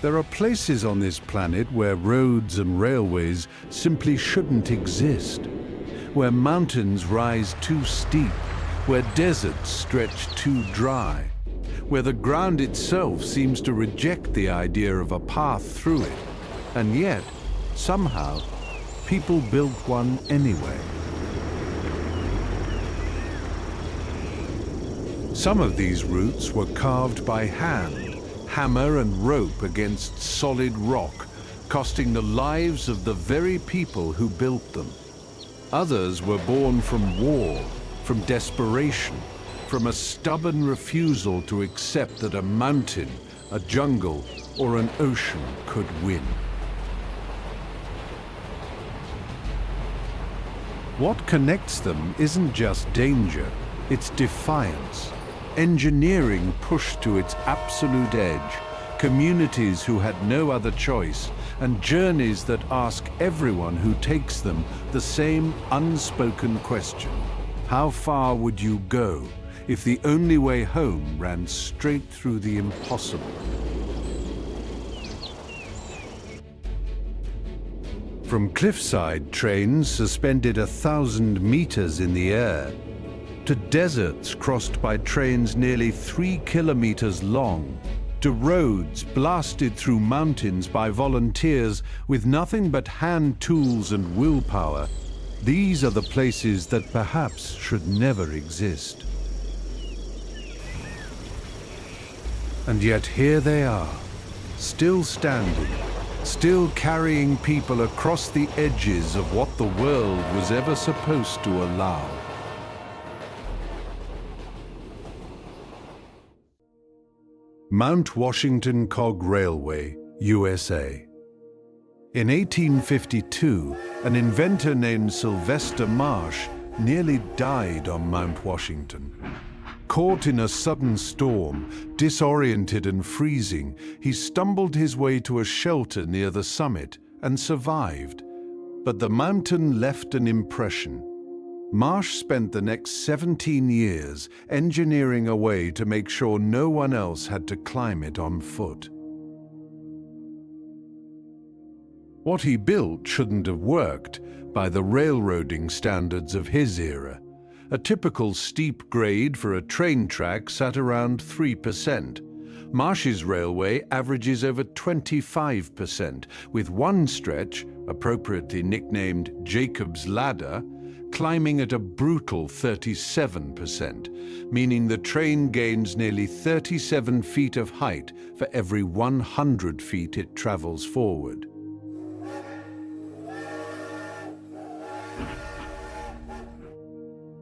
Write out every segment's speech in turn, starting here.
There are places on this planet where roads and railways simply shouldn't exist, where mountains rise too steep, where deserts stretch too dry, where the ground itself seems to reject the idea of a path through it, and yet, somehow, people built one anyway. Some of these routes were carved by hand, hammer and rope against solid rock, costing the lives of the very people who built them. Others were born from war, from desperation, from a stubborn refusal to accept that a mountain, a jungle, or an ocean could win. What connects them isn't just danger, it's defiance. Engineering pushed to its absolute edge, communities who had no other choice, and journeys that ask everyone who takes them the same unspoken question. How far would you go if the only way home ran straight through the impossible? From cliffside trains suspended 1,000 meters in the air, to deserts crossed by trains nearly 3 kilometers long, to roads blasted through mountains by volunteers with nothing but hand tools and willpower, these are the places that perhaps should never exist. And yet here they are, still standing, still carrying people across the edges of what the world was ever supposed to allow. Mount Washington Cog Railway, USA. In 1852, an inventor named Sylvester Marsh nearly died on Mount Washington. Caught in a sudden storm, disoriented and freezing, he stumbled his way to a shelter near the summit and survived. But the mountain left an impression. Marsh spent the next 17 years engineering a way to make sure no one else had to climb it on foot. What he built shouldn't have worked by the railroading standards of his era. A typical steep grade for a train track sat around 3%. Marsh's railway averages over 25%, with one stretch, appropriately nicknamed Jacob's Ladder, climbing at a brutal 37%, meaning the train gains nearly 37 feet of height for every 100 feet it travels forward.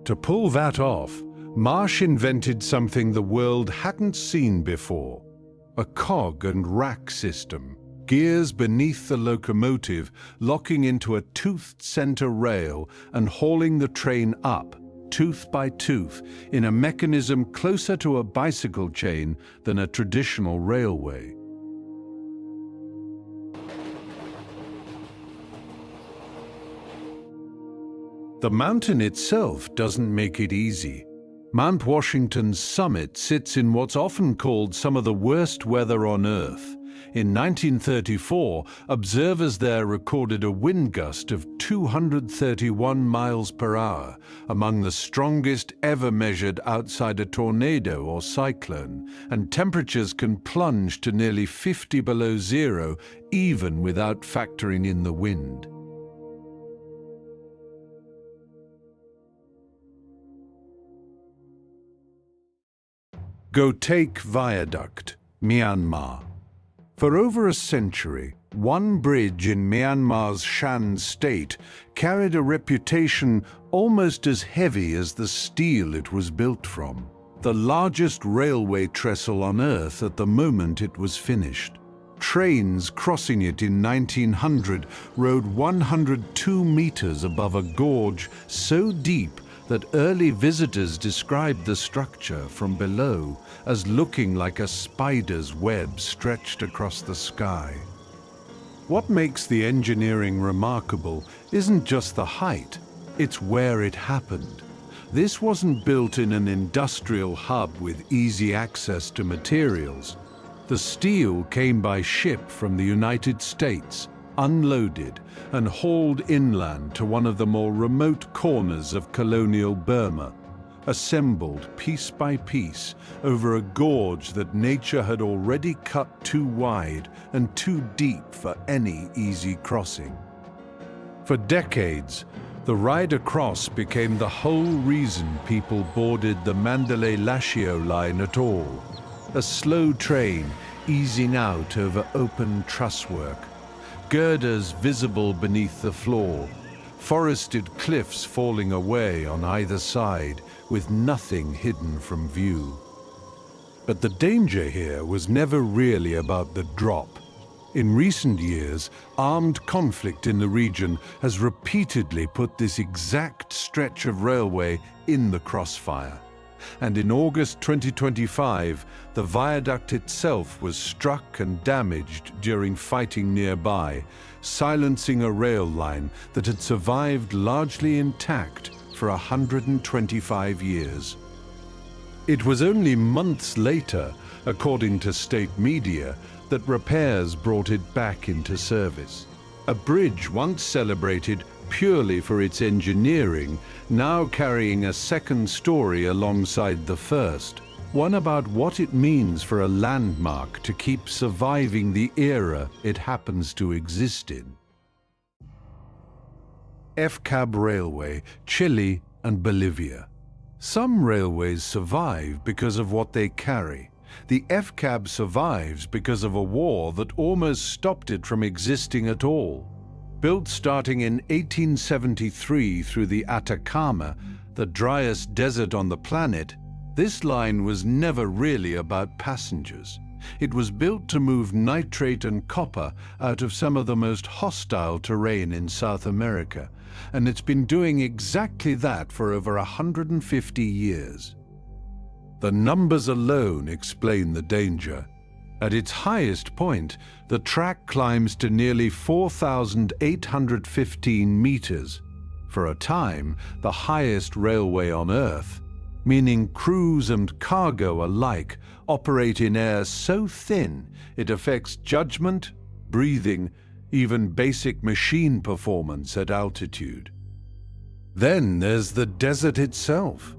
To pull that off, Marsh invented something the world hadn't seen before: a cog and rack system. Gears beneath the locomotive locking into a toothed center rail and hauling the train up, tooth by tooth, in a mechanism closer to a bicycle chain than a traditional railway. The mountain itself doesn't make it easy. Mount Washington's summit sits in what's often called some of the worst weather on Earth. In 1934, observers there recorded a wind gust of 231 miles per hour, among the strongest ever measured outside a tornado or cyclone, and temperatures can plunge to nearly 50 below zero, even without factoring in the wind. Gotek Viaduct, Myanmar. For over a century, one bridge in Myanmar's Shan state carried a reputation almost as heavy as the steel it was built from. The largest railway trestle on Earth at the moment it was finished. Trains crossing it in 1900 rode 102 meters above a gorge so deep that early visitors described the structure from below as looking like a spider's web stretched across the sky. What makes the engineering remarkable isn't just the height, it's where it happened. This wasn't built in an industrial hub with easy access to materials. The steel came by ship from the United States, unloaded and hauled inland to one of the more remote corners of colonial Burma, assembled piece by piece over a gorge that nature had already cut too wide and too deep for any easy crossing. For decades, the ride across became the whole reason people boarded the Mandalay-Lashio line at all, a slow train easing out over open trusswork, girders visible beneath the floor, forested cliffs falling away on either side with nothing hidden from view. But the danger here was never really about the drop. In recent years, armed conflict in the region has repeatedly put this exact stretch of railway in the crossfire. And in August 2025, the viaduct itself was struck and damaged during fighting nearby, silencing a rail line that had survived largely intact for 125 years. It was only months later, according to state media, that repairs brought it back into service. A bridge once celebrated purely for its engineering, now carrying a second story alongside the first, one about what it means for a landmark to keep surviving the era it happens to exist in. FCAB Railway, Chile and Bolivia. Some railways survive because of what they carry. The FCAB survives because of a war that almost stopped it from existing at all. Built starting in 1873 through the Atacama, the driest desert on the planet, this line was never really about passengers. It was built to move nitrate and copper out of some of the most hostile terrain in South America, and it's been doing exactly that for over 150 years. The numbers alone explain the danger. At its highest point, the track climbs to nearly 4,815 meters, for a time the highest railway on Earth, meaning crews and cargo alike operate in air so thin it affects judgment, breathing, even basic machine performance at altitude. Then there's the desert itself.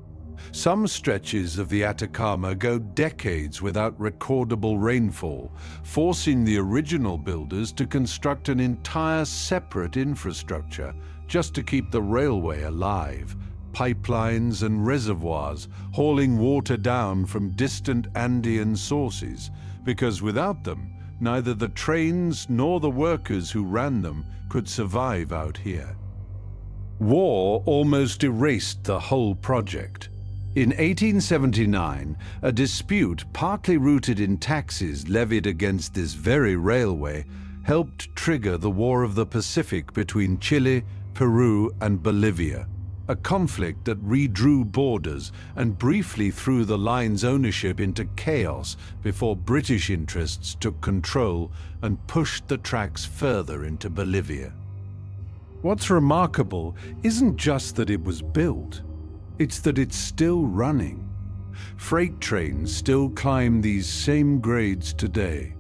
Some stretches of the Atacama go decades without recordable rainfall, forcing the original builders to construct an entire separate infrastructure just to keep the railway alive. Pipelines and reservoirs hauling water down from distant Andean sources, because without them, neither the trains nor the workers who ran them could survive out here. War almost erased the whole project. In 1879, a dispute partly rooted in taxes levied against this very railway helped trigger the War of the Pacific between Chile, Peru, and Bolivia, a conflict that redrew borders and briefly threw the line's ownership into chaos before British interests took control and pushed the tracks further into Bolivia. What's remarkable isn't just that it was built, it's that it's still running. Freight trains still climb these same grades today,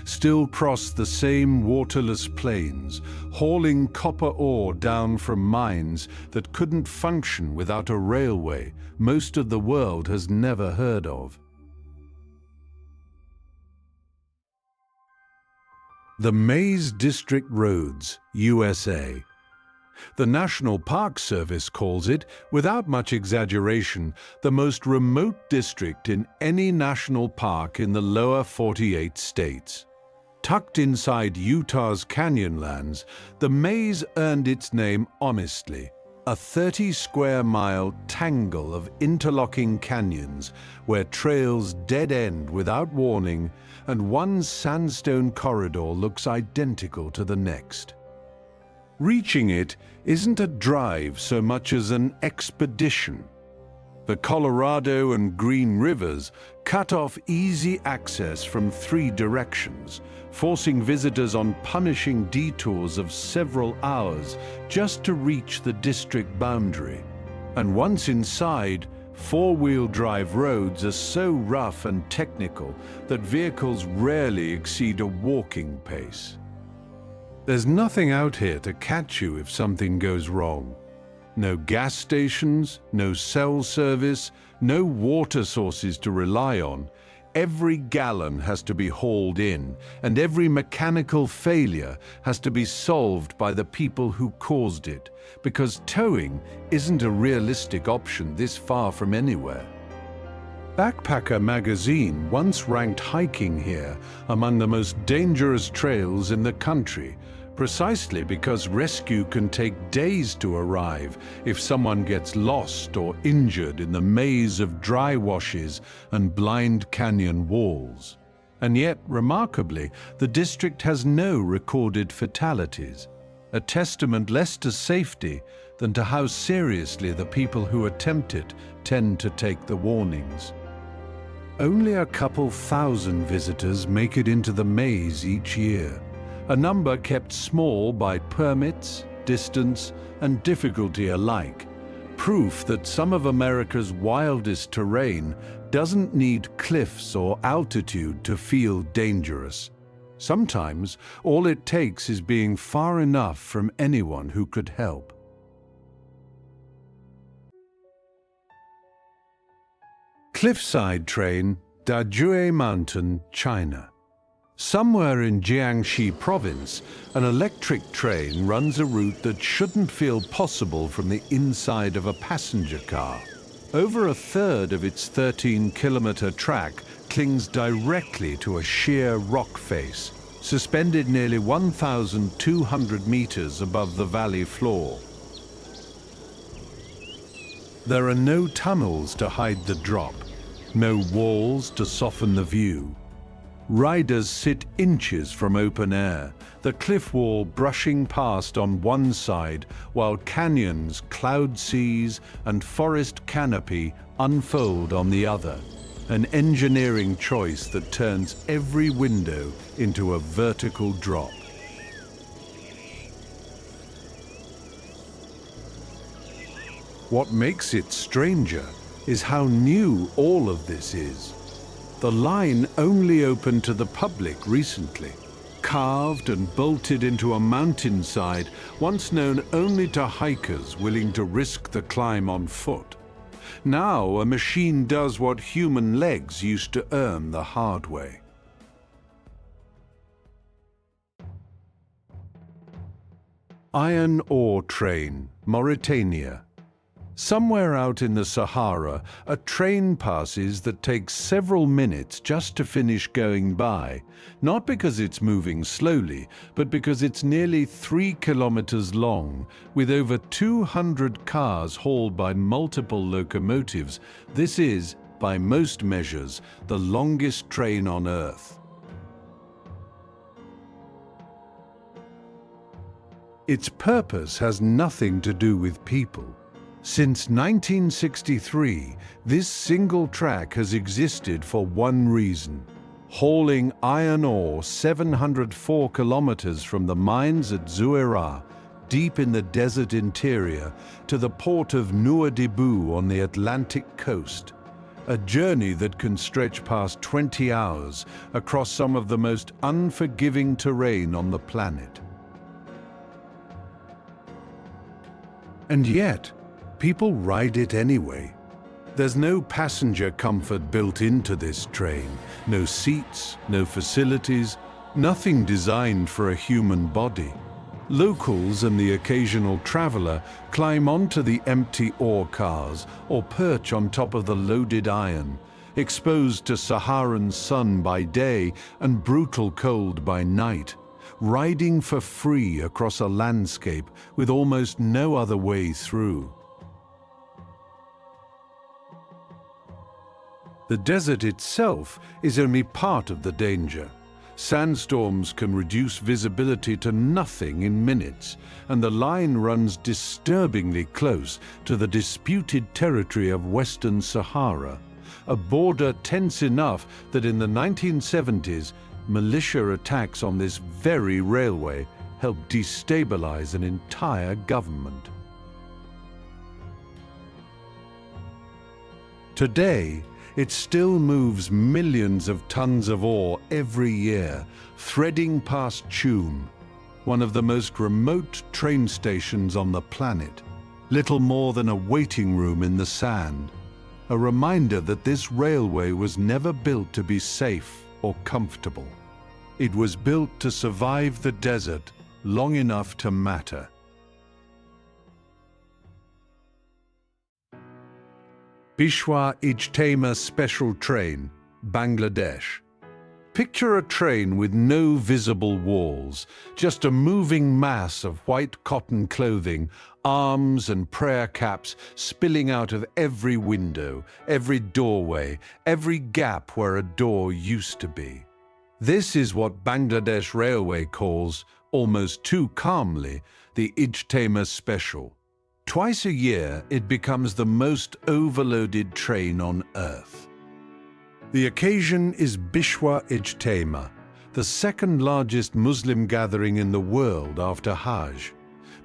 still cross the same waterless plains, hauling copper ore down from mines that couldn't function without a railway most of the world has never heard of. The Maze District Roads, USA. The National Park Service calls it, without much exaggeration, the most remote district in any national park in the lower 48 states. Tucked inside Utah's canyonlands, the maze earned its name honestly, a 30-square-mile tangle of interlocking canyons where trails dead-end without warning and one sandstone corridor looks identical to the next. Reaching it isn't a drive so much as an expedition. The Colorado and Green Rivers cut off easy access from 3 directions, forcing visitors on punishing detours of several hours just to reach the district boundary. And once inside, Four-wheel drive roads are so rough and technical that vehicles rarely exceed a walking pace. There's nothing out here to catch you if something goes wrong. No gas stations, no cell service, no water sources to rely on. Every gallon has to be hauled in, and every mechanical failure has to be solved by the people who caused it, because towing isn't a realistic option this far from anywhere. Backpacker magazine once ranked hiking here among the most dangerous trails in the country, precisely because rescue can take days to arrive if someone gets lost or injured in the maze of dry washes and blind canyon walls. And yet, remarkably, the district has no recorded fatalities, a testament less to safety than to how seriously the people who attempt it tend to take the warnings. Only a couple thousand visitors make it into the maze each year, a number kept small by permits, distance, and difficulty alike, proof that some of America's wildest terrain doesn't need cliffs or altitude to feel dangerous. Sometimes all it takes is being far enough from anyone who could help. Cliffside train, Dajue Mountain, China. Somewhere in Jiangxi province, an electric train runs a route that shouldn't feel possible from the inside of a passenger car. Over a third of its 13-kilometer track clings directly to a sheer rock face, suspended nearly 1,200 meters above the valley floor. There are no tunnels to hide the drop, no walls to soften the view. Riders sit inches from open air, the cliff wall brushing past on one side while canyons, cloud seas, and forest canopy unfold on the other, an engineering choice that turns every window into a vertical drop. What makes it stranger is how new all of this is. The line only opened to the public recently, carved and bolted into a mountainside once known only to hikers willing to risk the climb on foot. Now a machine does what human legs used to earn the hard way. Iron ore train, Mauritania. Somewhere out in the Sahara, a train passes that takes several minutes just to finish going by, not because it's moving slowly, but because it's nearly 3 kilometers long. With over 200 cars hauled by multiple locomotives, this is, by most measures, the longest train on Earth. Its purpose has nothing to do with people. Since 1963, this single track has existed for one reason: hauling iron ore 704 kilometers from the mines at Zouera, deep in the desert interior, to the port of Nouadhibou on the Atlantic coast. A journey that can stretch past 20 hours across some of the most unforgiving terrain on the planet. And yet, people ride it anyway. There's no passenger comfort built into this train, no seats, no facilities, nothing designed for a human body. Locals and the occasional traveler climb onto the empty ore cars or perch on top of the loaded iron, exposed to Saharan sun by day and brutal cold by night, riding for free across a landscape with almost no other way through. The desert itself is only part of the danger. Sandstorms can reduce visibility to nothing in minutes, and the line runs disturbingly close to the disputed territory of Western Sahara, a border tense enough that in the 1970s, militia attacks on this very railway helped destabilize an entire government. Today, it still moves millions of tons of ore every year, threading past Tuam, one of the most remote train stations on the planet, little more than a waiting room in the sand, a reminder that this railway was never built to be safe or comfortable. It was built to survive the desert long enough to matter. Peshawar-Ijtema Special Train, Bangladesh. Picture a train with no visible walls, just a moving mass of white cotton clothing, arms and prayer caps spilling out of every window, every doorway, every gap where a door used to be. This is what Bangladesh Railway calls, almost too calmly, the Ijtema Special. Twice a year, it becomes the most overloaded train on Earth. The occasion is Peshawar-Ijtema, the second largest Muslim gathering in the world after Hajj.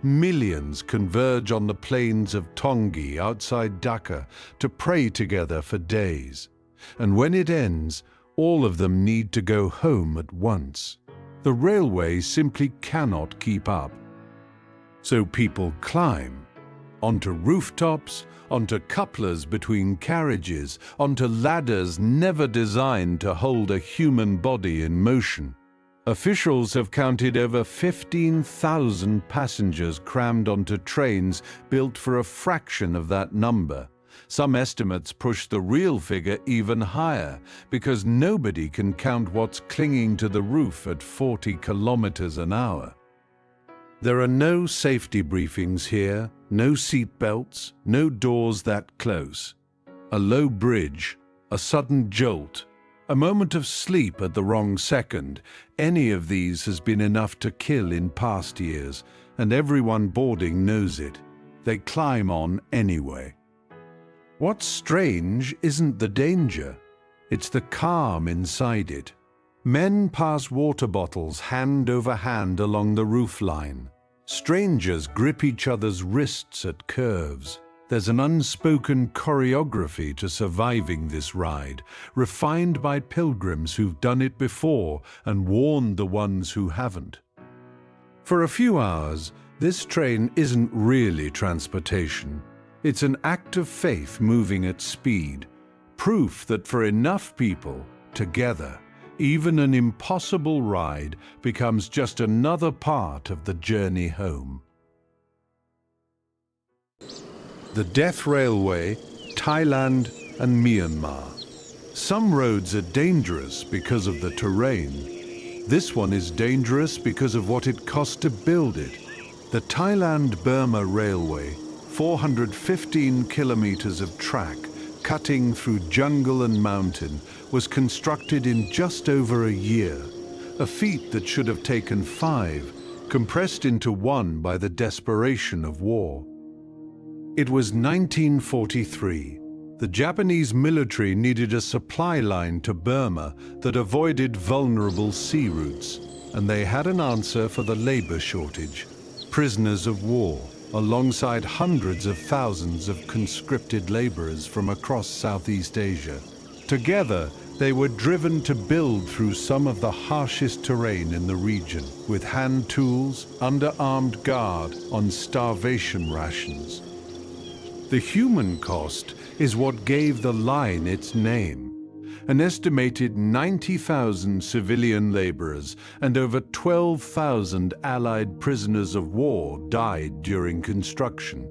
Millions converge on the plains of Tongi outside Dhaka to pray together for days. And when it ends, all of them need to go home at once. The railway simply cannot keep up. So people climb onto rooftops, onto couplers between carriages, onto ladders never designed to hold a human body in motion. Officials have counted over 15,000 passengers crammed onto trains built for a fraction of that number. Some estimates push the real figure even higher, because nobody can count what's clinging to the roof at 40 kilometers an hour. There are no safety briefings here, no seat belts, no doors that close. A low bridge, a sudden jolt, a moment of sleep at the wrong second, any of these has been enough to kill in past years, and everyone boarding knows it. They climb on anyway. What's strange isn't the danger, it's the calm inside it. Men pass water bottles hand over hand along the roofline. Strangers grip each other's wrists at curves. There's an unspoken choreography to surviving this ride, refined by pilgrims who've done it before and warned the ones who haven't. For a few hours, this train isn't really transportation. It's an act of faith moving at speed, proof that for enough people, together, even an impossible ride becomes just another part of the journey home. The Death Railway, Thailand and Myanmar. Some roads are dangerous because of the terrain. This one is dangerous because of what it cost to build it. The Thailand-Burma Railway, 415 kilometers of track, cutting through jungle and mountain, was constructed in just over a year, a feat that should have taken 5, compressed into 1 by the desperation of war. It was 1943. The Japanese military needed a supply line to Burma that avoided vulnerable sea routes, and they had an answer for the labor shortage: prisoners of war, alongside hundreds of thousands of conscripted laborers from across Southeast Asia. Together, they were driven to build through some of the harshest terrain in the region, with hand tools, under armed guard, on starvation rations. The human cost is what gave the line its name. An estimated 90,000 civilian laborers and over 12,000 Allied prisoners of war died during construction,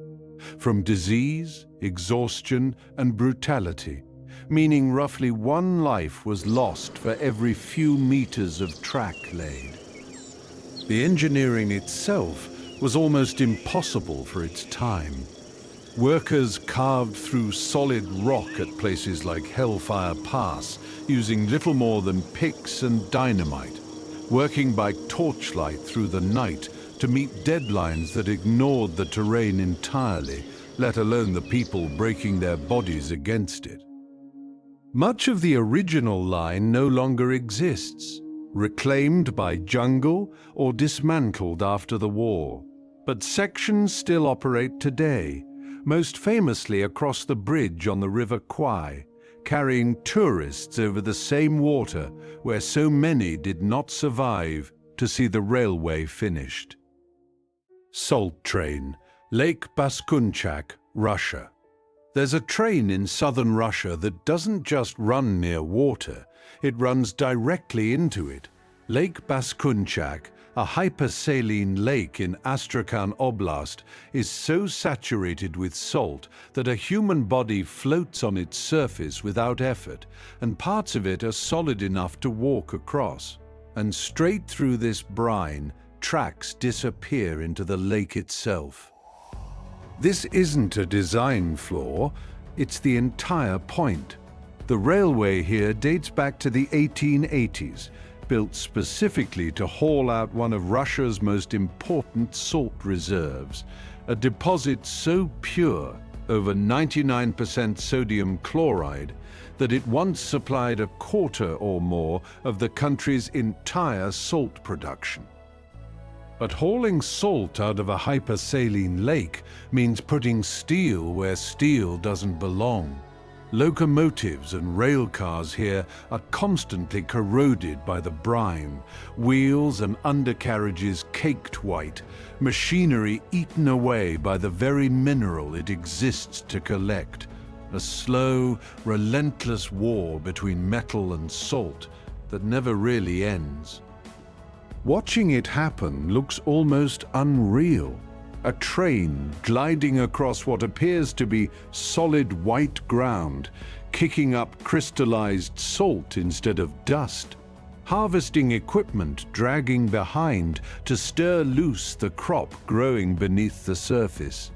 from disease, exhaustion, and brutality, meaning roughly 1 life was lost for every few meters of track laid. The engineering itself was almost impossible for its time. Workers carved through solid rock at places like Hellfire Pass, using little more than picks and dynamite, working by torchlight through the night to meet deadlines that ignored the terrain entirely, let alone the people breaking their bodies against it. Much of the original line no longer exists, reclaimed by jungle or dismantled after the war. But sections still operate today, most famously across the bridge on the River Kwai, carrying tourists over the same water where so many did not survive to see the railway finished. Salt train, Lake Baskunchak, Russia. There's a train in southern Russia that doesn't just run near water, it runs directly into it. Lake Baskunchak, a hypersaline lake in Astrakhan Oblast, is so saturated with salt that a human body floats on its surface without effort, and parts of it are solid enough to walk across. And straight through this brine, tracks disappear into the lake itself. This isn't a design flaw, it's the entire point. The railway here dates back to the 1880s, built specifically to haul out one of Russia's most important salt reserves, a deposit so pure, over 99% sodium chloride, that it once supplied a quarter or more of the country's entire salt production. But hauling salt out of a hypersaline lake means putting steel where steel doesn't belong. Locomotives and rail cars here are constantly corroded by the brine, wheels and undercarriages caked white, machinery eaten away by the very mineral it exists to collect. A slow, relentless war between metal and salt that never really ends. Watching it happen looks almost unreal. A train gliding across what appears to be solid white ground, kicking up crystallized salt instead of dust. Harvesting equipment dragging behind to stir loose the crop growing beneath the surface.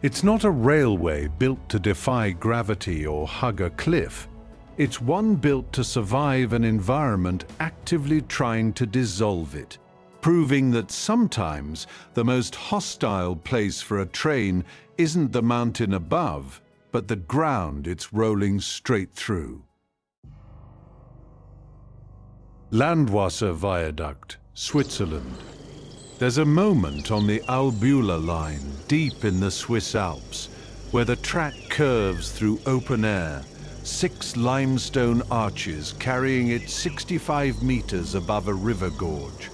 It's not a railway built to defy gravity or hug a cliff. It's one built to survive an environment actively trying to dissolve it, proving that sometimes the most hostile place for a train isn't the mountain above, but the ground it's rolling straight through. Landwasser Viaduct, Switzerland. There's a moment on the Albula line, deep in the Swiss Alps, where the track curves through open air, 6 limestone arches carrying it 65 meters above a river gorge.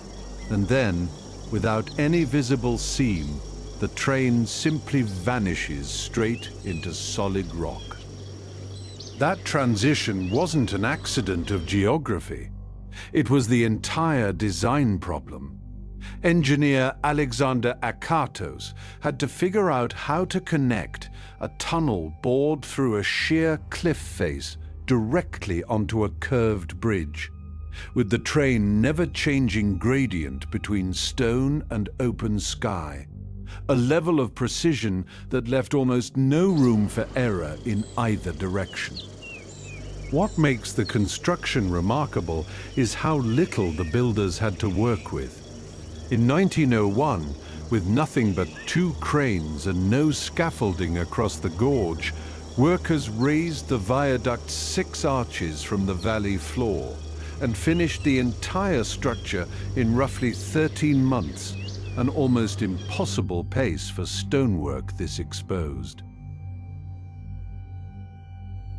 And then, without any visible seam, the train simply vanishes straight into solid rock. That transition wasn't an accident of geography. It was the entire design problem. Engineer Alexander Akatos had to figure out how to connect a tunnel bored through a sheer cliff face directly onto a curved bridge, with the train never changing gradient between stone and open sky, a level of precision that left almost no room for error in either direction. What makes the construction remarkable is how little the builders had to work with. In 1901, with nothing but 2 cranes and no scaffolding across the gorge, workers raised the viaduct's 6 arches from the valley floor and finished the entire structure in roughly 13 months, an almost impossible pace for stonework this exposed.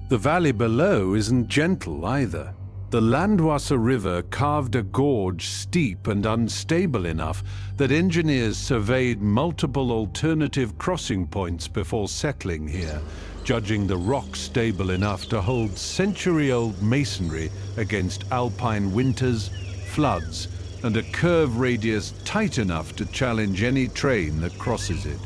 The valley below isn't gentle either. The Landwasser River carved a gorge steep and unstable enough that engineers surveyed multiple alternative crossing points before settling here, judging the rock stable enough to hold century-old masonry against alpine winters, floods, and a curve radius tight enough to challenge any train that crosses it.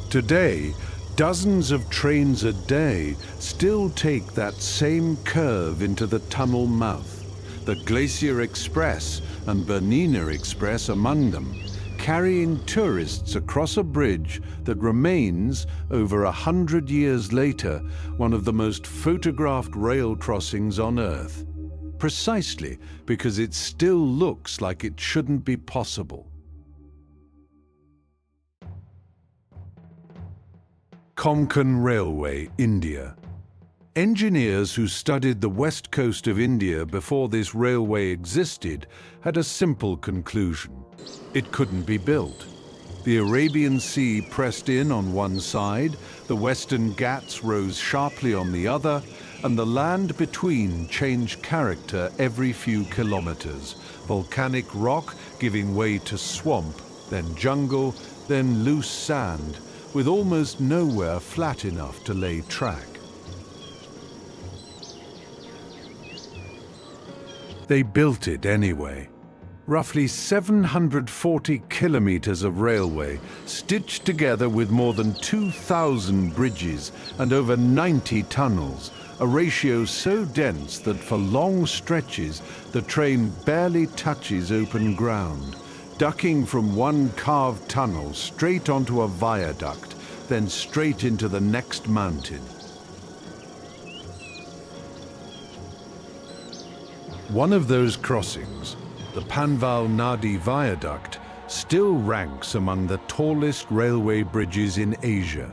Today, dozens of trains a day still take that same curve into the tunnel mouth, the Glacier Express and Bernina Express among them, carrying tourists across a bridge that remains, over 100 years later, one of the most photographed rail crossings on Earth, precisely because it still looks like it shouldn't be possible. Konkan Railway, India. Engineers who studied the west coast of India before this railway existed had a simple conclusion: it couldn't be built. The Arabian Sea pressed in on one side, the Western Ghats rose sharply on the other, and the land between changed character every few kilometers. Volcanic rock giving way to swamp, then jungle, then loose sand, with almost nowhere flat enough to lay track. They built it anyway. Roughly 740 kilometers of railway, stitched together with more than 2,000 bridges and over 90 tunnels, a ratio so dense that for long stretches the train barely touches open ground, ducking from one carved tunnel straight onto a viaduct, then straight into the next mountain. One of those crossings, the Panval Nadi Viaduct, still ranks among the tallest railway bridges in Asia.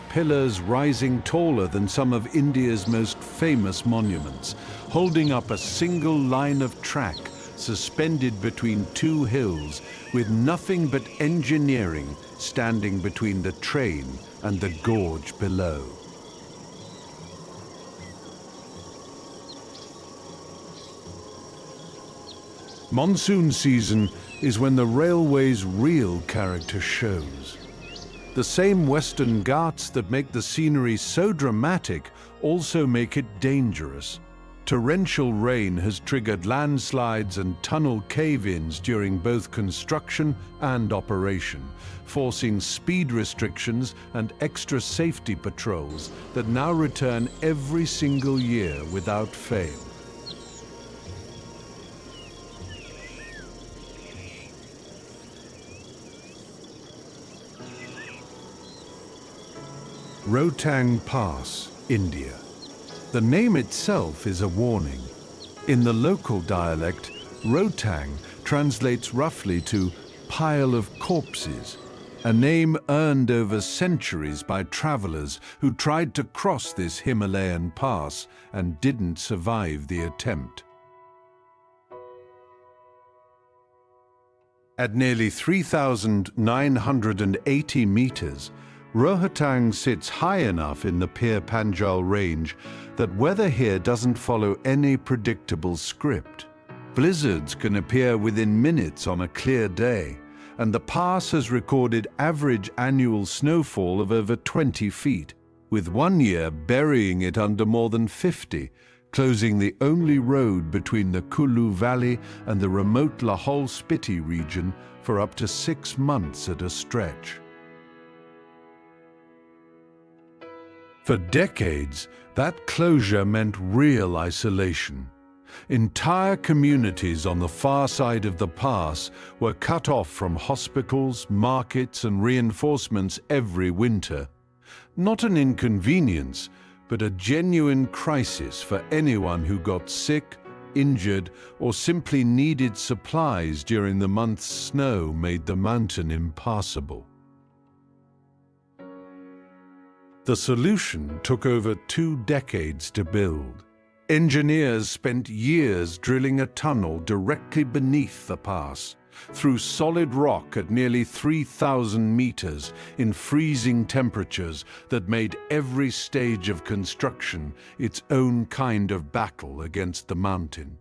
Pillars rising taller than some of India's most famous monuments, holding up a single line of track suspended between two hills, with nothing but engineering standing between the train and the gorge below. Monsoon season is when the railway's real character shows. The same Western Ghats that make the scenery so dramatic also make it dangerous. Torrential rain has triggered landslides and tunnel cave-ins during both construction and operation, forcing speed restrictions and extra safety patrols that now return every single year without fail. Rohtang Pass, India. The name itself is a warning. In the local dialect, Rohtang translates roughly to pile of corpses, a name earned over centuries by travelers who tried to cross this Himalayan pass and didn't survive the attempt. At nearly 3,980 meters, Rohtang sits high enough in the Pir Panjal range that weather here doesn't follow any predictable script. Blizzards can appear within minutes on a clear day, and the pass has recorded average annual snowfall of over 20 feet, with one year burying it under more than 50, closing the only road between the Kulu Valley and the remote Lahaul Spiti region for up to 6 months at a stretch. For decades, that closure meant real isolation. Entire communities on the far side of the pass were cut off from hospitals, markets, and reinforcements every winter. Not an inconvenience, but a genuine crisis for anyone who got sick, injured, or simply needed supplies during the months snow made the mountain impassable. The solution took over 2 decades to build. Engineers spent years drilling a tunnel directly beneath the pass, through solid rock at nearly 3,000 meters in freezing temperatures that made every stage of construction its own kind of battle against the mountain.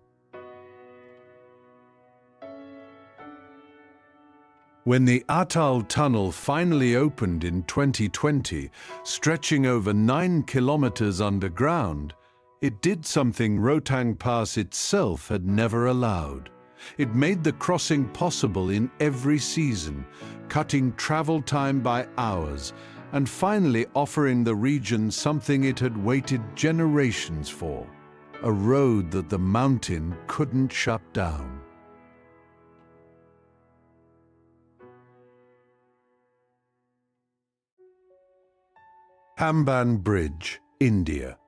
When the Atal Tunnel finally opened in 2020, stretching over 9 kilometers underground, it did something Rohtang Pass itself had never allowed. It made the crossing possible in every season, cutting travel time by hours, and finally offering the region something it had waited generations for, a road that the mountain couldn't shut down. Pamban Bridge, India.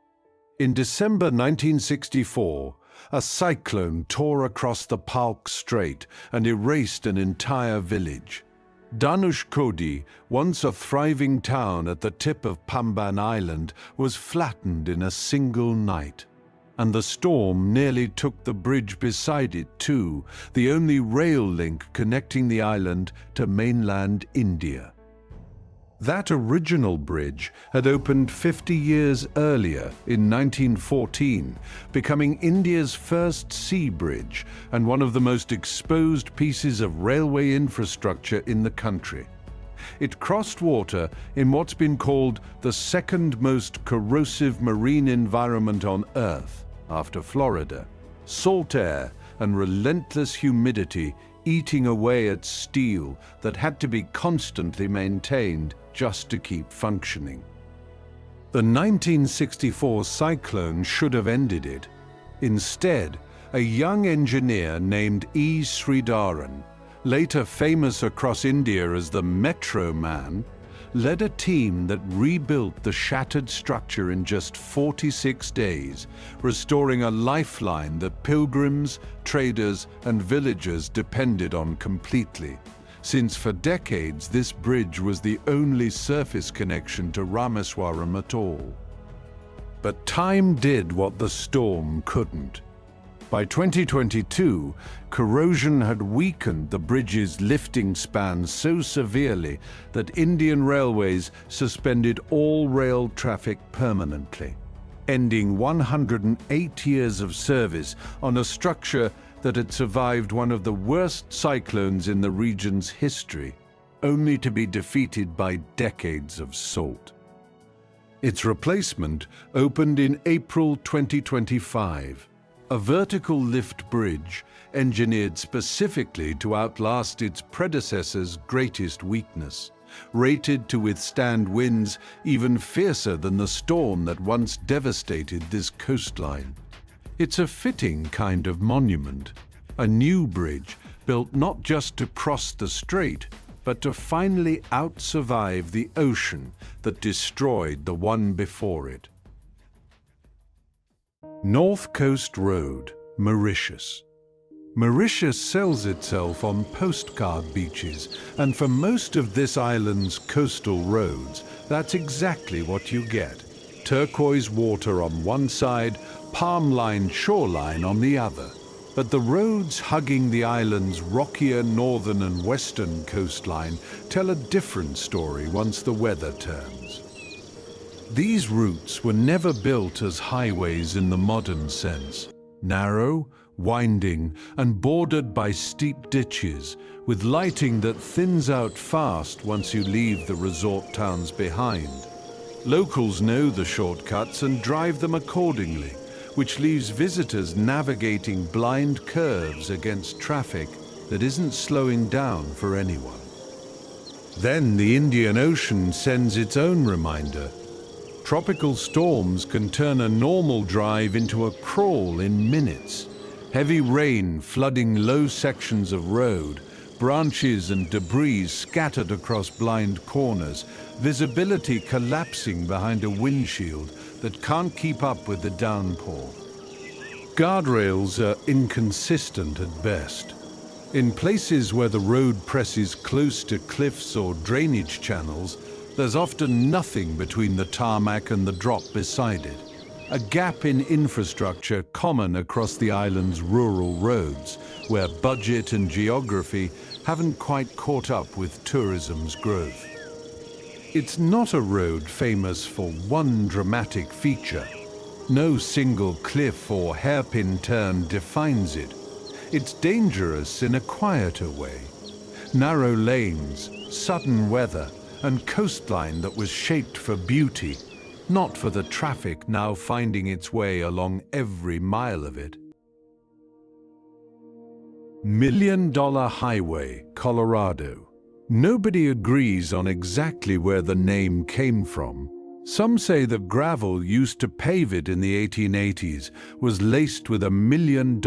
In December 1964, a cyclone tore across the Palk Strait and erased an entire village. Dhanushkodi, once a thriving town at the tip of Pamban Island, was flattened in a single night. and the storm nearly took the bridge beside it too, the only rail link connecting the island to mainland India. That original bridge had opened 50 years earlier in 1914, becoming India's first sea bridge and one of the most exposed pieces of railway infrastructure in the country. It crossed water in what's been called the second most corrosive marine environment on Earth, after Florida. Salt air and relentless humidity eating away at steel that had to be constantly maintained just to keep functioning. The 1964 cyclone should have ended it. Instead, a young engineer named E. Sridharan, later famous across India as the Metro Man, led a team that rebuilt the shattered structure in just 46 days, restoring a lifeline that pilgrims, traders, and villagers depended on completely, since for decades this bridge was the only surface connection to Rameswaram at all. But time did what the storm couldn't. By 2022, corrosion had weakened the bridge's lifting span so severely that Indian Railways suspended all rail traffic permanently, ending 108 years of service on a structure that had survived one of the worst cyclones in the region's history, only to be defeated by decades of salt. Its replacement opened in April 2025. A vertical lift bridge engineered specifically to outlast its predecessor's greatest weakness, rated to withstand winds even fiercer than the storm that once devastated this coastline. It's a fitting kind of monument, a new bridge built not just to cross the strait, but to finally out-survive the ocean that destroyed the one before it. North Coast Road, Mauritius. Mauritius sells itself on postcard beaches, and for most of this island's coastal roads, that's exactly what you get. Turquoise water on one side, palm-lined shoreline on the other. But the roads hugging the island's rockier northern and western coastline tell a different story once the weather turns. These routes were never built as highways in the modern sense. Narrow, winding, and bordered by steep ditches, with lighting that thins out fast once you leave the resort towns behind. Locals know the shortcuts and drive them accordingly, which leaves visitors navigating blind curves against traffic that isn't slowing down for anyone. Then the Indian Ocean sends its own reminder. Tropical storms can turn a normal drive into a crawl in minutes. Heavy rain flooding low sections of road, branches and debris scattered across blind corners, visibility collapsing behind a windshield that can't keep up with the downpour. Guardrails are inconsistent at best. In places where the road presses close to cliffs or drainage channels, there's often nothing between the tarmac and the drop beside it. A gap in infrastructure common across the island's rural roads, where budget and geography haven't quite caught up with tourism's growth. It's not a road famous for one dramatic feature. No single cliff or hairpin turn defines it. It's dangerous in a quieter way. Narrow lanes, sudden weather, and coastline that was shaped for beauty, not for the traffic now finding its way along every mile of it. $1 Million Highway, Colorado. Nobody agrees on exactly where the name came from. Some say the gravel used to pave it in the 1880s was laced with $1 million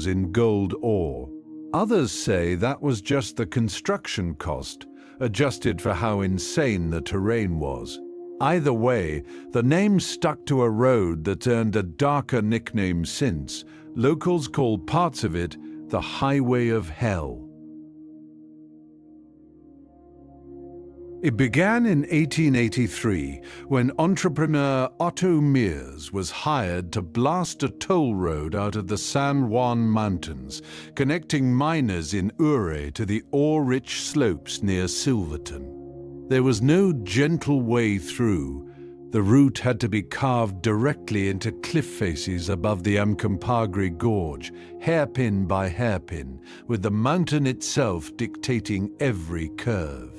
in gold ore. Others say that was just the construction cost, adjusted for how insane the terrain was. Either way, the name stuck to a road that's earned a darker nickname since. Locals call parts of it the Highway of Hell. It began in 1883 when entrepreneur Otto Mears was hired to blast a toll road out of the San Juan Mountains, connecting miners in Ure to the ore-rich slopes near Silverton. There was no gentle way through. The route had to be carved directly into cliff faces above the Uncompahgre Gorge, hairpin by hairpin, with the mountain itself dictating every curve.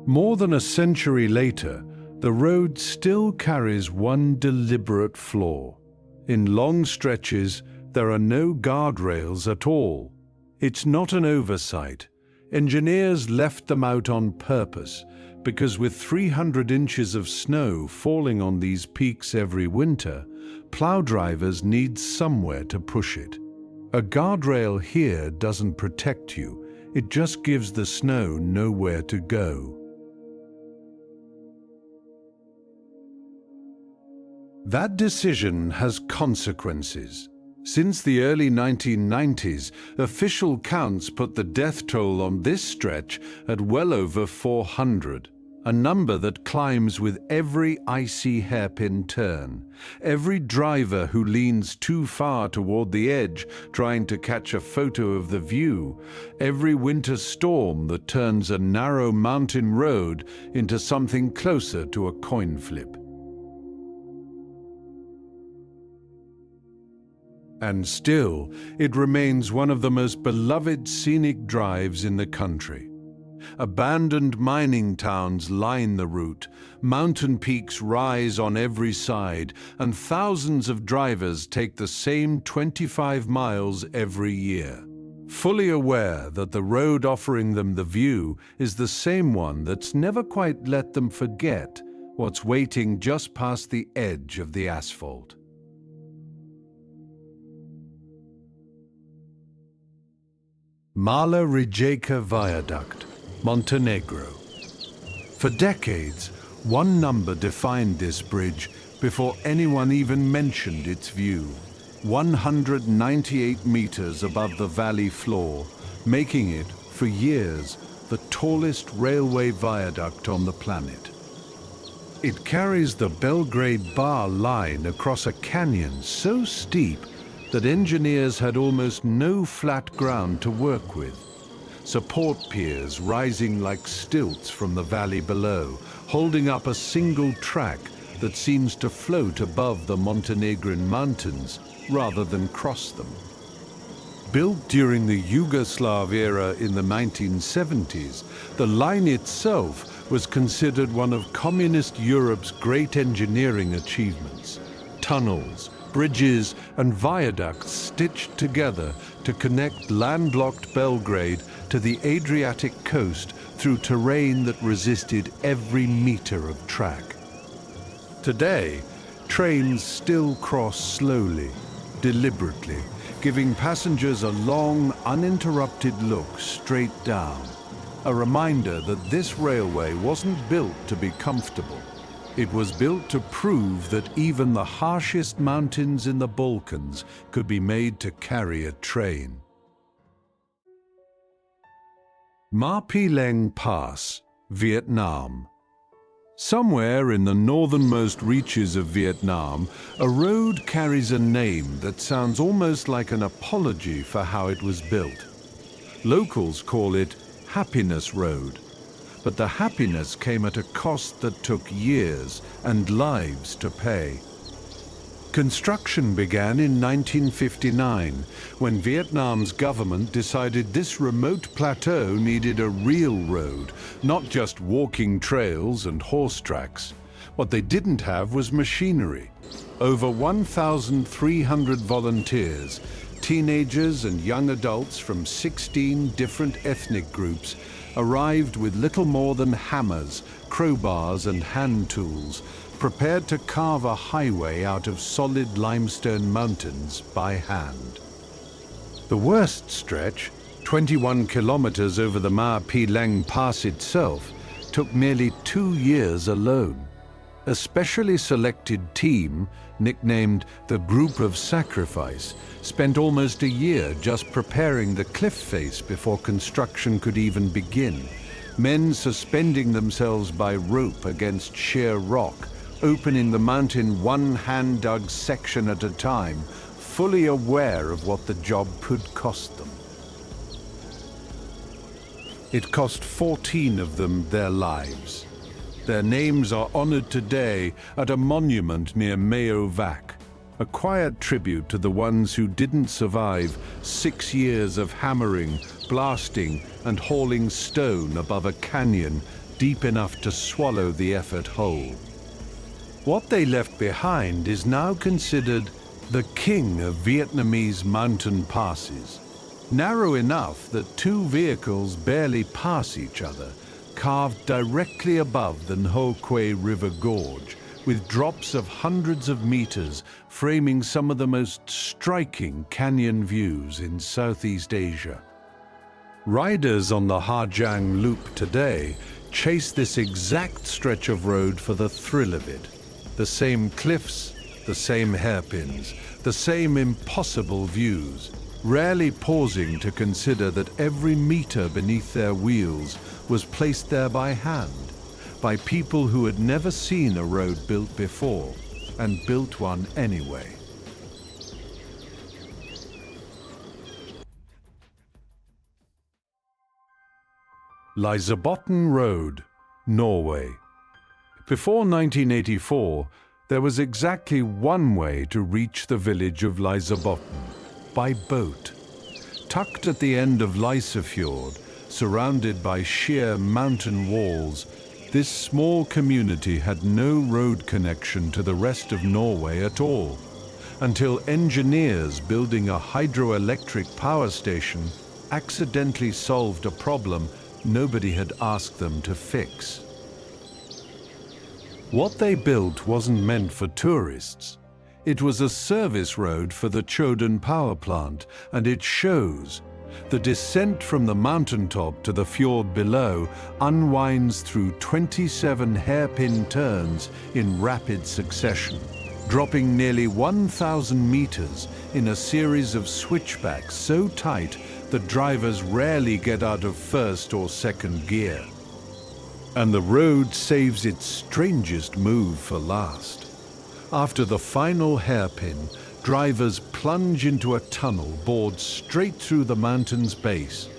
More than a century later, the road still carries one deliberate flaw. In long stretches, there are no guardrails at all. It's not an oversight. Engineers left them out on purpose, because with 300 inches of snow falling on these peaks every winter, plow drivers need somewhere to push it. A guardrail here doesn't protect you, it just gives the snow nowhere to go. That decision has consequences. Since the early 1990s, official counts put the death toll on this stretch at well over 400, a number that climbs with every icy hairpin turn. Every driver who leans too far toward the edge trying to catch a photo of the view, every winter storm that turns a narrow mountain road into something closer to a coin flip. And still, it remains one of the most beloved scenic drives in the country. Abandoned mining towns line the route, mountain peaks rise on every side, and thousands of drivers take the same 25 miles every year, fully aware that the road offering them the view is the same one that's never quite let them forget what's waiting just past the edge of the asphalt. Mala Rijeka Viaduct, Montenegro. For decades, one number defined this bridge before anyone even mentioned its view. 198 meters above the valley floor, making it, for years, the tallest railway viaduct on the planet. It carries the Belgrade Bar line across a canyon so steep that engineers had almost no flat ground to work with. Support piers rising like stilts from the valley below, holding up a single track that seems to float above the Montenegrin mountains rather than cross them. Built during the Yugoslav era in the 1970s, the line itself was considered one of communist Europe's great engineering achievements. Tunnels, bridges and viaducts stitched together to connect landlocked Belgrade to the Adriatic coast through terrain that resisted every meter of track. Today, trains still cross slowly, deliberately, giving passengers a long, uninterrupted look straight down, a reminder that this railway wasn't built to be comfortable. It was built to prove that even the harshest mountains in the Balkans could be made to carry a train. Ma Pileng Pass, Vietnam. Somewhere in the northernmost reaches of Vietnam, a road carries a name that sounds almost like an apology for how it was built. Locals call it Happiness Road. But the happiness came at a cost that took years and lives to pay. Construction began in 1959, when Vietnam's government decided this remote plateau needed a real road, not just walking trails and horse tracks. What they didn't have was machinery. Over 1,300 volunteers, teenagers and young adults from 16 different ethnic groups, arrived with little more than hammers, crowbars and hand tools, prepared to carve a highway out of solid limestone mountains by hand. The worst stretch, 21 kilometers over the Ma Pileng Pass itself, took nearly 2 years alone. A specially selected team, nicknamed the Group of Sacrifice, spent almost a year just preparing the cliff face before construction could even begin. Men suspending themselves by rope against sheer rock, opening the mountain one hand-dug section at a time, fully aware of what the job could cost them. It cost 14 of them their lives. Their names are honored today at a monument near Mayo Vac, a quiet tribute to the ones who didn't survive 6 years of hammering, blasting, and hauling stone above a canyon deep enough to swallow the effort whole. What they left behind is now considered the king of Vietnamese mountain passes. Narrow enough that two vehicles barely pass each other, carved directly above the Ho Quay River Gorge, with drops of hundreds of meters framing some of the most striking canyon views in Southeast Asia. Riders on the Ha Giang Loop today chase this exact stretch of road for the thrill of it. The same cliffs, the same hairpins, the same impossible views, rarely pausing to consider that every meter beneath their wheels was placed there by hand, by people who had never seen a road built before, and built one anyway. Lysebotn Road, Norway. Before 1984, there was exactly one way to reach the village of Lysebotn, by boat. Tucked at the end of Lysefjord, surrounded by sheer mountain walls, this small community had no road connection to the rest of Norway at all, until engineers building a hydroelectric power station accidentally solved a problem nobody had asked them to fix. What they built wasn't meant for tourists. It was a service road for the Choden power plant, and it shows. The descent from the mountaintop to the fjord below unwinds through 27 hairpin turns in rapid succession, dropping nearly 1,000 meters in a series of switchbacks so tight that drivers rarely get out of first or second gear. And the road saves its strangest move for last. After the final hairpin, drivers plunge into a tunnel bored straight through the mountain's base,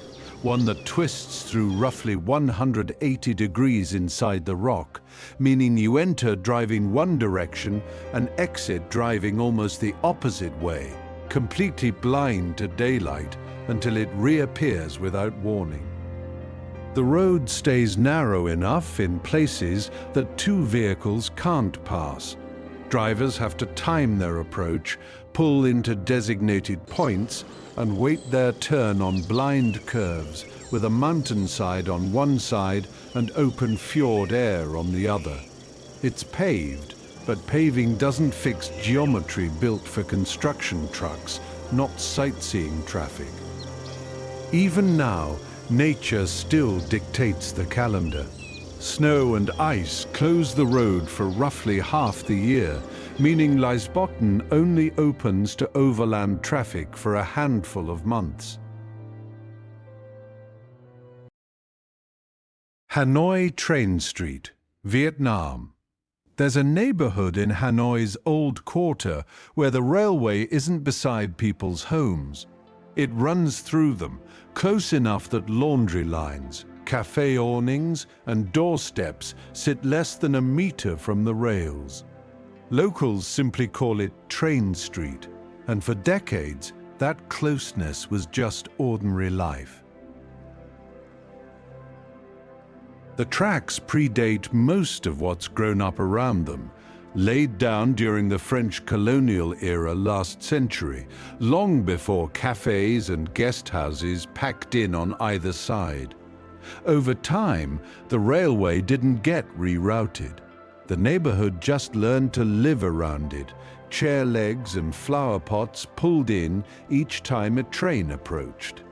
one that twists through roughly 180 degrees inside the rock, meaning you enter driving one direction and exit driving almost the opposite way, completely blind to daylight until it reappears without warning. The road stays narrow enough in places that two vehicles can't pass. Drivers have to time their approach, pull into designated points, and wait their turn on blind curves with a mountainside on one side and open fjord air on the other. It's paved, but paving doesn't fix geometry built for construction trucks, not sightseeing traffic. Even now, nature still dictates the calendar. Snow and ice close the road for roughly half the year, meaning Lysebotn only opens to overland traffic for a handful of months. Hanoi Train Street, Vietnam. There's a neighborhood in Hanoi's Old Quarter where the railway isn't beside people's homes. It runs through them, close enough that laundry lines, cafe awnings, and doorsteps sit less than a meter from the rails. Locals simply call it Train Street, and for decades, that closeness was just ordinary life. The tracks predate most of what's grown up around them, laid down during the French colonial era last century, long before cafes and guest houses packed in on either side. Over time, the railway didn't get rerouted. The neighborhood just learned to live around it, chair legs and flower pots pulled in each time a train approached.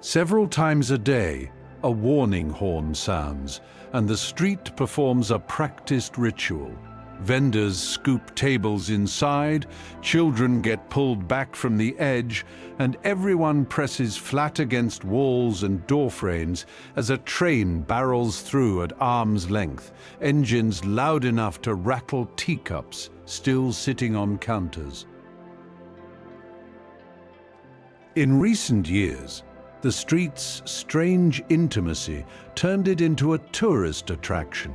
Several times a day, a warning horn sounds, and the street performs a practiced ritual. Vendors scoop tables inside, children get pulled back from the edge, and everyone presses flat against walls and door frames as a train barrels through at arm's length, engines loud enough to rattle teacups still sitting on counters. In recent years, the street's strange intimacy turned it into a tourist attraction.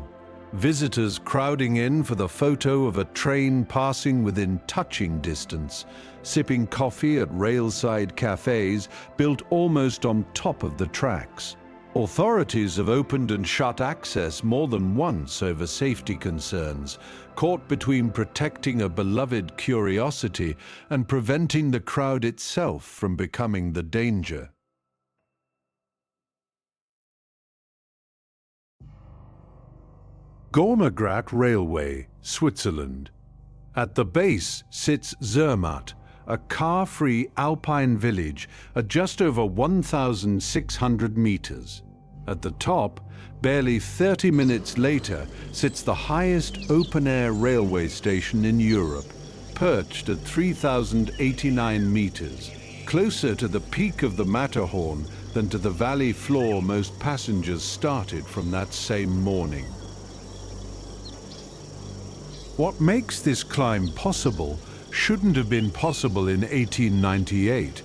Visitors crowding in for the photo of a train passing within touching distance, sipping coffee at railside cafes built almost on top of the tracks. Authorities have opened and shut access more than once over safety concerns, caught between protecting a beloved curiosity and preventing the crowd itself from becoming the danger. Gormagrat Railway, Switzerland. At the base sits Zermatt, a car-free alpine village at just over 1,600 meters. At the top, barely 30 minutes later, sits the highest open-air railway station in Europe, perched at 3,089 meters, closer to the peak of the Matterhorn than to the valley floor most passengers started from that same morning. What makes this climb possible shouldn't have been possible in 1898.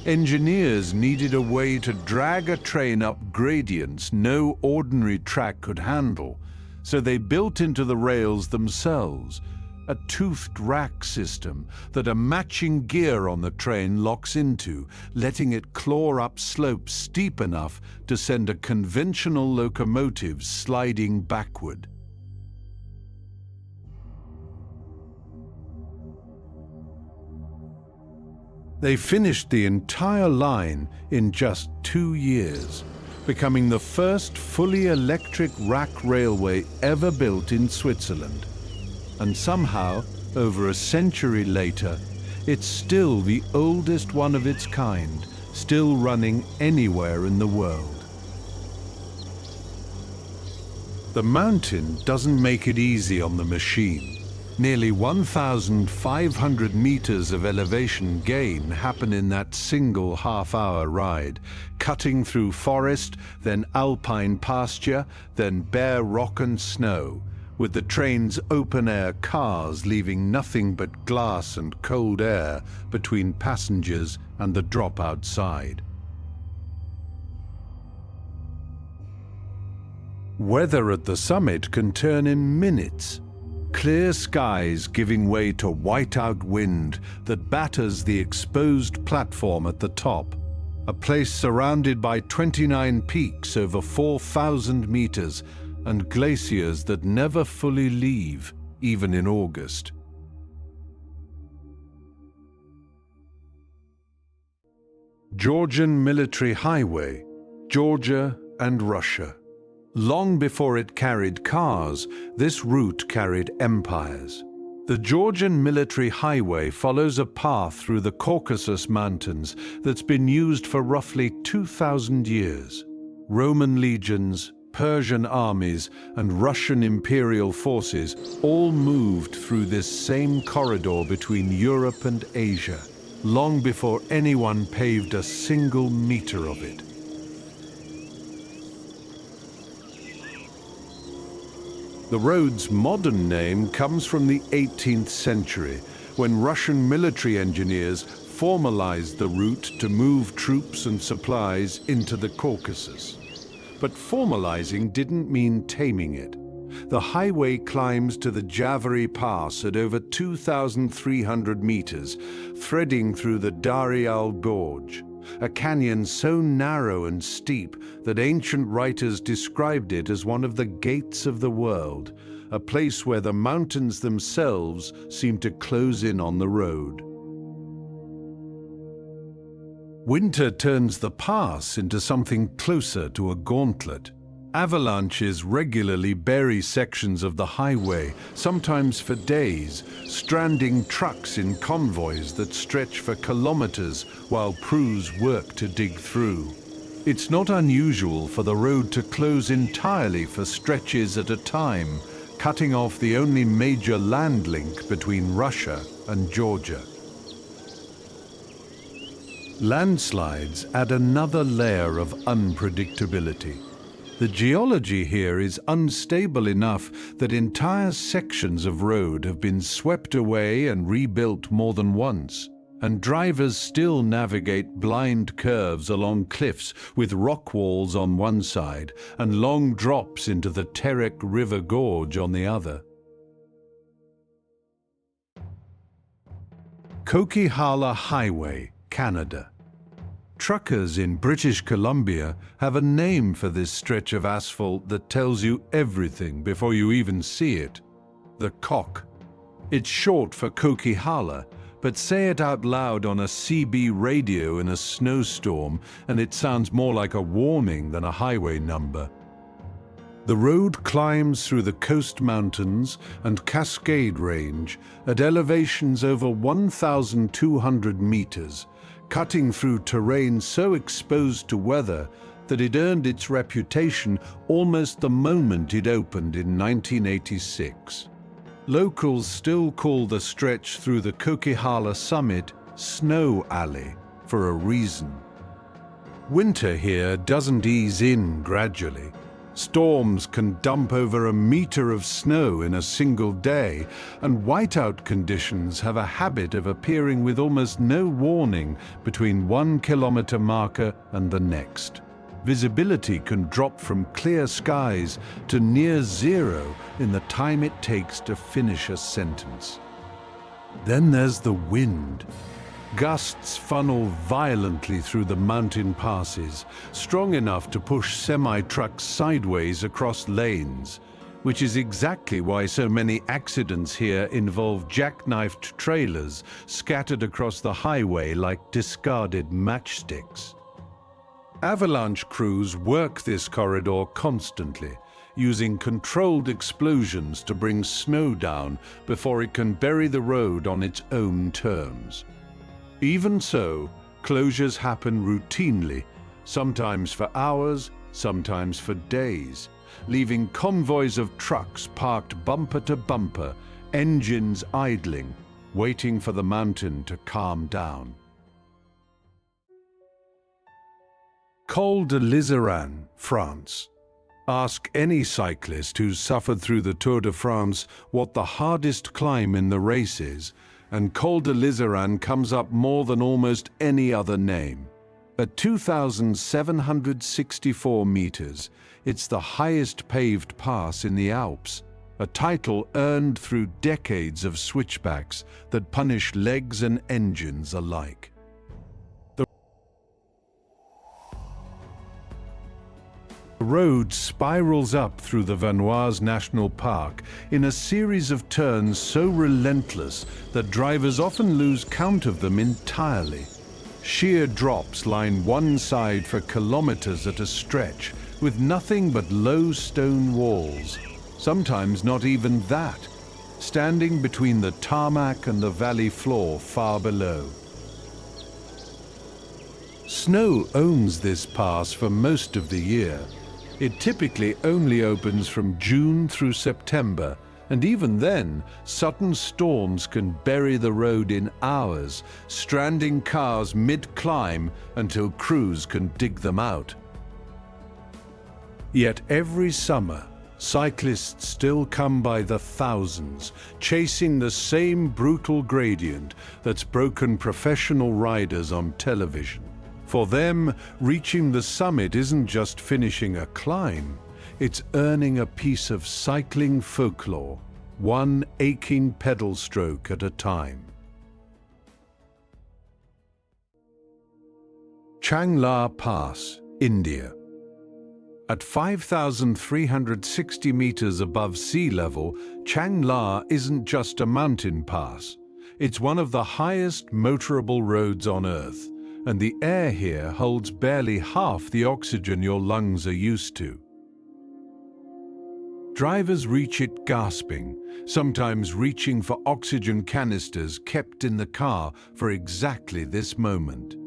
Engineers needed a way to drag a train up gradients no ordinary track could handle, so they built into the rails themselves a toothed rack system that a matching gear on the train locks into, letting it claw up slopes steep enough to send a conventional locomotive sliding backward. They finished the entire line in just 2 years, becoming the first fully electric rack railway ever built in Switzerland. And somehow, over a century later, it's still the oldest one of its kind, still running anywhere in the world. The mountain doesn't make it easy on the machine. Nearly 1,500 meters of elevation gain happen in that single half-hour ride, cutting through forest, then alpine pasture, then bare rock and snow, with the train's open-air cars leaving nothing but glass and cold air between passengers and the drop outside. Weather at the summit can turn in minutes. Clear skies giving way to whiteout wind that batters the exposed platform at the top, a place surrounded by 29 peaks over 4,000 meters and glaciers that never fully leave, even in August. Georgian Military Highway, Georgia and Russia. Long before it carried cars, this route carried empires. The Georgian Military Highway follows a path through the Caucasus Mountains that's been used for roughly 2,000 years. Roman legions, Persian armies, and Russian imperial forces all moved through this same corridor between Europe and Asia, long before anyone paved a single meter of it. The road's modern name comes from the 18th century, when Russian military engineers formalized the route to move troops and supplies into the Caucasus. But formalizing didn't mean taming it. The highway climbs to the Javeri Pass at over 2,300 meters, threading through the Darial Gorge, a canyon so narrow and steep that ancient writers described it as one of the gates of the world, a place where the mountains themselves seem to close in on the road. Winter turns the pass into something closer to a gauntlet. Avalanches regularly bury sections of the highway, sometimes for days, stranding trucks in convoys that stretch for kilometers while crews work to dig through. It's not unusual for the road to close entirely for stretches at a time, cutting off the only major land link between Russia and Georgia. Landslides add another layer of unpredictability. The geology here is unstable enough that entire sections of road have been swept away and rebuilt more than once, and drivers still navigate blind curves along cliffs with rock walls on one side and long drops into the Terek River Gorge on the other. Coquihalla Highway, Canada. Truckers in British Columbia have a name for this stretch of asphalt that tells you everything before you even see it: the cock. It's short for Coquihalla, but say it out loud on a CB radio in a snowstorm and it sounds more like a warning than a highway number. The road climbs through the Coast Mountains and Cascade Range at elevations over 1,200 meters, cutting through terrain so exposed to weather that it earned its reputation almost the moment it opened in 1986. Locals still call the stretch through the Coquihalla summit Snow Alley for a reason. Winter here doesn't ease in gradually. Storms can dump over a meter of snow in a single day, and whiteout conditions have a habit of appearing with almost no warning between 1 kilometer marker and the next. Visibility can drop from clear skies to near zero in the time it takes to finish a sentence. Then there's the wind. Gusts funnel violently through the mountain passes, strong enough to push semi-trucks sideways across lanes, which is exactly why so many accidents here involve jackknifed trailers scattered across the highway like discarded matchsticks. Avalanche crews work this corridor constantly, using controlled explosions to bring snow down before it can bury the road on its own terms. Even so, closures happen routinely, sometimes for hours, sometimes for days, leaving convoys of trucks parked bumper to bumper, engines idling, waiting for the mountain to calm down. Col de Liseran, France. Ask any cyclist who's suffered through the Tour de France what the hardest climb in the race is, and Col de Liseran comes up more than almost any other name. At 2,764 meters, it's the highest paved pass in the Alps, a title earned through decades of switchbacks that punish legs and engines alike. The road spirals up through the Vanoise National Park in a series of turns so relentless that drivers often lose count of them entirely. Sheer drops line one side for kilometers at a stretch, with nothing but low stone walls, sometimes not even that, standing between the tarmac and the valley floor far below. Snow owns this pass for most of the year. It typically only opens from June through September, and even then, sudden storms can bury the road in hours, stranding cars mid-climb until crews can dig them out. Yet every summer, cyclists still come by the thousands, chasing the same brutal gradient that's broken professional riders on television. For them, reaching the summit isn't just finishing a climb, it's earning a piece of cycling folklore, one aching pedal stroke at a time. Changla Pass, India. At 5,360 meters above sea level, Changla isn't just a mountain pass. It's one of the highest motorable roads on Earth, and the air here holds barely half the oxygen your lungs are used to. Drivers reach it gasping, sometimes reaching for oxygen canisters kept in the car for exactly this moment.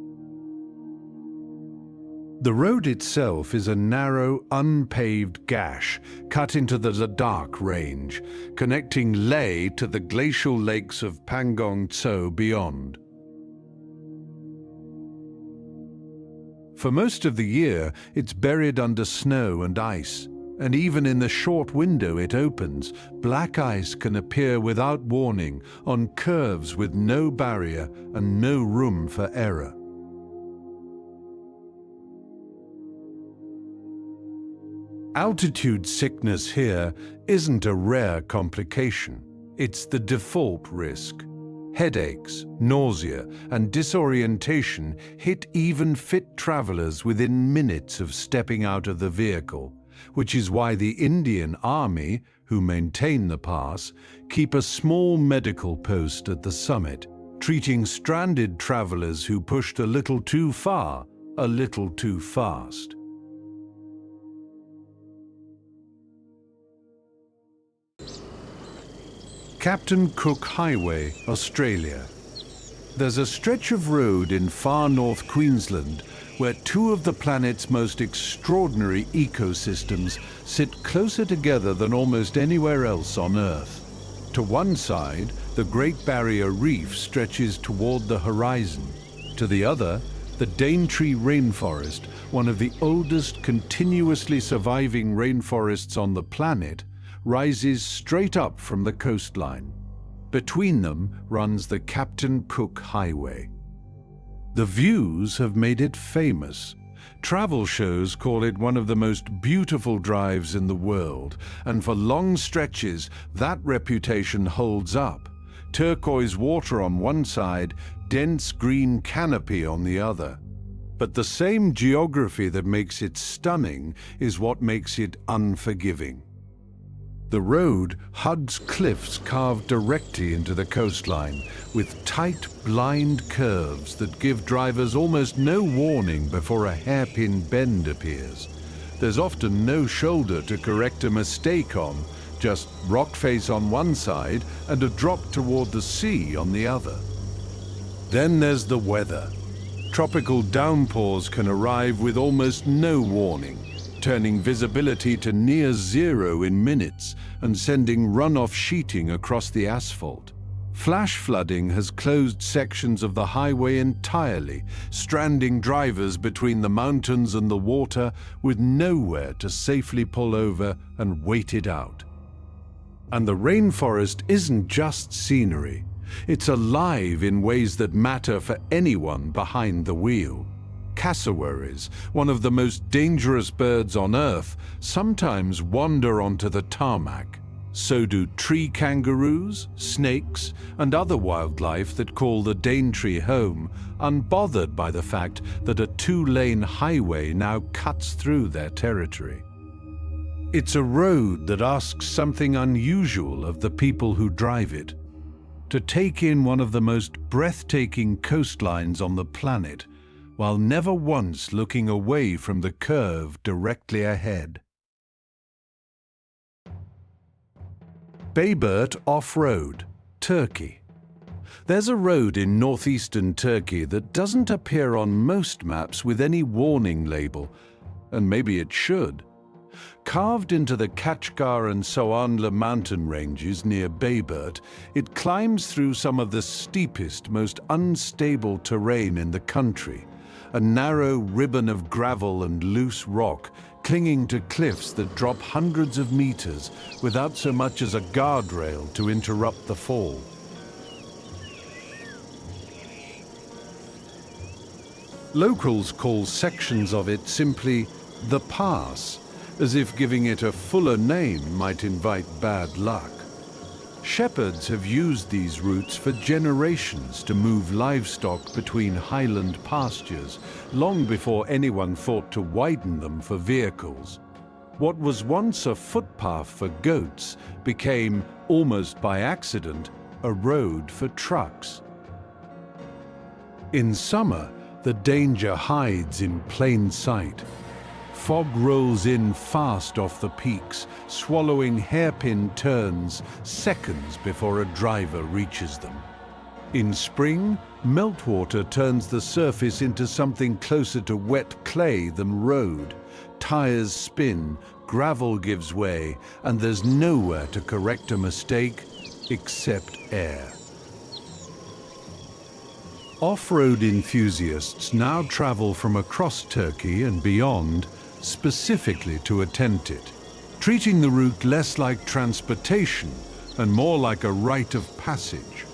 The road itself is a narrow, unpaved gash cut into the Ladakh range, connecting Leh to the glacial lakes of Pangong Tso beyond. For most of the year, it's buried under snow and ice, and even in the short window it opens, black ice can appear without warning on curves with no barrier and no room for error. Altitude sickness here isn't a rare complication. It's the default risk. Headaches, nausea, and disorientation hit even fit travelers within minutes of stepping out of the vehicle, which is why the Indian Army, who maintain the pass, keep a small medical post at the summit, treating stranded travelers who pushed a little too far, a little too fast. Captain Cook Highway, Australia. There's a stretch of road in far north Queensland where two of the planet's most extraordinary ecosystems sit closer together than almost anywhere else on Earth. To one side, the Great Barrier Reef stretches toward the horizon. To the other, the Daintree rainforest, one of the oldest continuously surviving rainforests on the planet, rises straight up from the coastline. Between them runs the Captain Cook Highway. The views have made it famous. Travel shows call it one of the most beautiful drives in the world, and for long stretches that reputation holds up. Turquoise water on one side, dense green canopy on the other. But the same geography that makes it stunning is what makes it unforgiving. The road hugs cliffs carved directly into the coastline, with tight, blind curves that give drivers almost no warning before a hairpin bend appears. There's often no shoulder to correct a mistake on, just rock face on one side and a drop toward the sea on the other. Then there's the weather. Tropical downpours can arrive with almost no warning, turning visibility to near zero in minutes and sending runoff sheeting across the asphalt. Flash flooding has closed sections of the highway entirely, stranding drivers between the mountains and the water with nowhere to safely pull over and wait it out. And the rainforest isn't just scenery. It's alive in ways that matter for anyone behind the wheel. Cassowaries, one of the most dangerous birds on Earth, sometimes wander onto the tarmac. So do tree kangaroos, snakes, and other wildlife that call the Daintree home, unbothered by the fact that a two-lane highway now cuts through their territory. It's a road that asks something unusual of the people who drive it. To take in one of the most breathtaking coastlines on the planet, while never once looking away from the curve directly ahead. Bayburt Off-Road, Turkey. There's a road in northeastern Turkey that doesn't appear on most maps with any warning label, and maybe it should. Carved into the Kachgar and Soğanlı mountain ranges near Bayburt, it climbs through some of the steepest, most unstable terrain in the country. A narrow ribbon of gravel and loose rock clinging to cliffs that drop hundreds of meters without so much as a guardrail to interrupt the fall. Locals call sections of it simply the Pass, as if giving it a fuller name might invite bad luck. Shepherds have used these routes for generations to move livestock between highland pastures, long before anyone thought to widen them for vehicles. What was once a footpath for goats became, almost by accident, a road for trucks. In summer, the danger hides in plain sight. Fog rolls in fast off the peaks, swallowing hairpin turns seconds before a driver reaches them. In spring, meltwater turns the surface into something closer to wet clay than road. Tires spin, gravel gives way, and there's nowhere to correct a mistake except air. Off-road enthusiasts now travel from across Turkey and beyond specifically to attempt it, treating the route less like transportation and more like a rite of passage.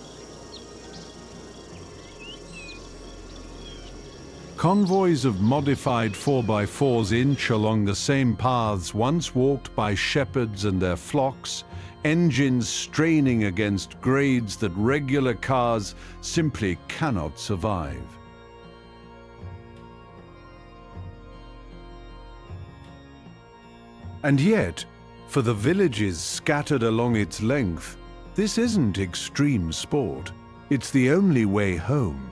Convoys of modified 4x4s inch along the same paths once walked by shepherds and their flocks, engines straining against grades that regular cars simply cannot survive. And yet, for the villages scattered along its length, this isn't extreme sport. It's the only way home.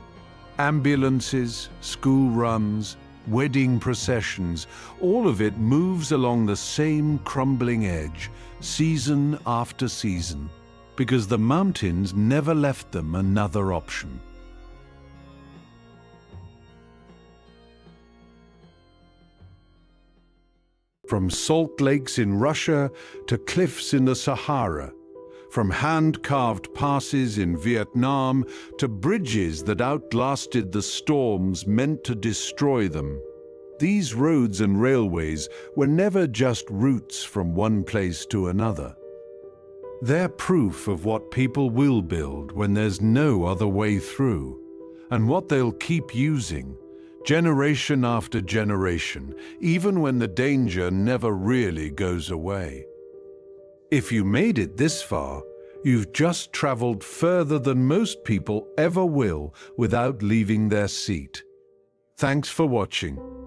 Ambulances, school runs, wedding processions, all of it moves along the same crumbling edge, season after season, because the mountains never left them another option. From salt lakes in Russia to cliffs in the Sahara, from hand-carved passes in Vietnam to bridges that outlasted the storms meant to destroy them, these roads and railways were never just routes from one place to another. They're proof of what people will build when there's no other way through, and what they'll keep using, generation after generation, even when the danger never really goes away. If you made it this far, you've just traveled further than most people ever will without leaving their seat. Thanks for watching.